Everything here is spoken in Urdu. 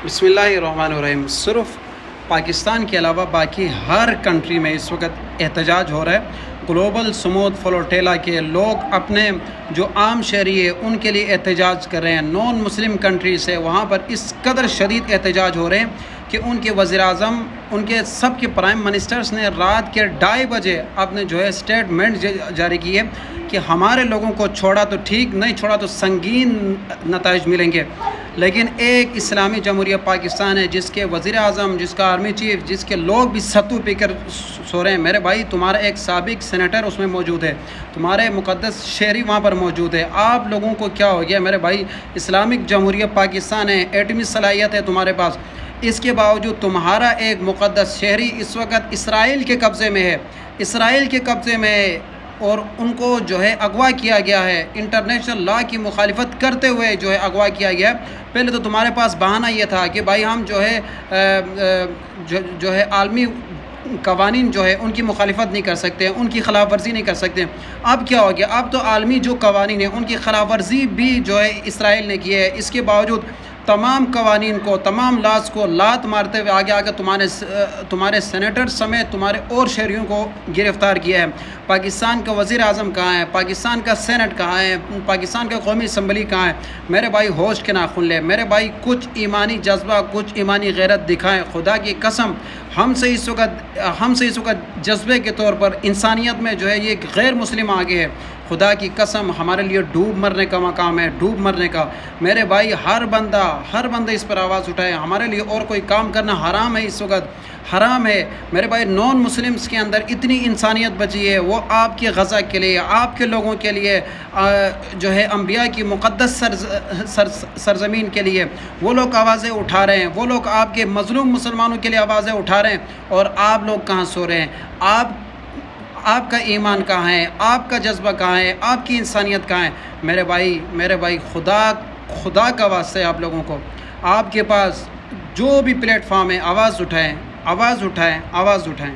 بسم اللہ الرحمن الرحیم۔ صرف پاکستان کے علاوہ باقی ہر کنٹری میں اس وقت احتجاج ہو رہا ہے۔ گلوبل سموتھ فلوٹیلا کے لوگ اپنے جو عام شہری ہے ان کے لیے احتجاج کر رہے ہیں۔ نان مسلم کنٹریز ہے وہاں پر اس قدر شدید احتجاج ہو رہے ہیں کہ ان کے وزیر اعظم، ان کے سب کے پرائم منسٹرز نے رات کے 2:30 بجے اپنے اسٹیٹمنٹ جاری کیے کہ ہمارے لوگوں کو چھوڑا تو ٹھیک، نہیں چھوڑا تو سنگین نتائج ملیں گے۔ لیکن ایک اسلامی جمہوریہ پاکستان ہے جس کے وزیر اعظم، جس کا آرمی چیف، جس کے لوگ بھی ستو پی کر سو رہے ہیں۔ میرے بھائی، تمہارا ایک سابق سینیٹر اس میں موجود ہے، تمہارے مقدس شہری وہاں پر موجود ہے۔ آپ لوگوں کو کیا ہو گیا میرے بھائی؟ اسلامک جمہوریہ پاکستان ہے، ایٹمی صلاحیت ہے تمہارے پاس، اس کے باوجود تمہارا ایک مقدس شہری اس وقت اسرائیل کے قبضے میں ہے، اسرائیل کے قبضے میں ہے، اور ان کو اغوا کیا گیا ہے، انٹرنیشنل لا کی مخالفت کرتے ہوئے اغوا کیا گیا ہے۔ پہلے تو تمہارے پاس بہانہ یہ تھا کہ بھائی ہم عالمی قوانین ان کی مخالفت نہیں کر سکتے، ان کی خلاف ورزی نہیں کر سکتے۔ اب کیا ہو گیا؟ اب تو عالمی جو قوانین ہیں ان کی خلاف ورزی بھی اسرائیل نے کی ہے۔ اس کے باوجود تمام قوانین کو، تمام لاز کو لات مارتے ہوئے آگے تمہارے سینیٹر سمیت تمہارے اور شہریوں کو گرفتار کیا ہے۔ پاکستان کا وزیر اعظم کہاں ہے؟ پاکستان کا سینٹ کہاں ہے؟ پاکستان کا قومی اسمبلی کہاں ہے؟ میرے بھائی ہوش کے ناخن لے، میرے بھائی کچھ ایمانی جذبہ، کچھ ایمانی غیرت دکھائیں۔ خدا کی قسم ہم سے اس وقت جذبے کے طور پر انسانیت میں یہ غیر مسلم آگے ہے۔ خدا کی قسم ہمارے لیے ڈوب مرنے کا مقام ہے، ڈوب مرنے کا۔ میرے بھائی ہر بندہ اس پر آواز اٹھائے۔ ہمارے لیے اور کوئی کام کرنا حرام ہے، اس وقت حرام ہے۔ میرے بھائی نان مسلمس کے اندر اتنی انسانیت بچی ہے، وہ آپ کے غزہ کے لیے، آپ کے لوگوں کے لیے، انبیاء کی مقدس سرزمین کے لیے وہ لوگ آوازیں اٹھا رہے ہیں، وہ لوگ آپ کے مظلوم مسلمانوں کے لیے آوازیں اٹھا رہے ہیں، اور آپ لوگ کہاں سو رہے ہیں؟ آپ کا ایمان کہاں ہے؟ آپ کا جذبہ کہاں ہے؟ آپ کی انسانیت کہاں ہے؟ میرے بھائی خدا کا واسطہ ہے آپ لوگوں کو، آپ کے پاس جو بھی پلیٹ فارم ہے آواز اٹھائیں، آواز اٹھائیں، آواز اٹھائیں۔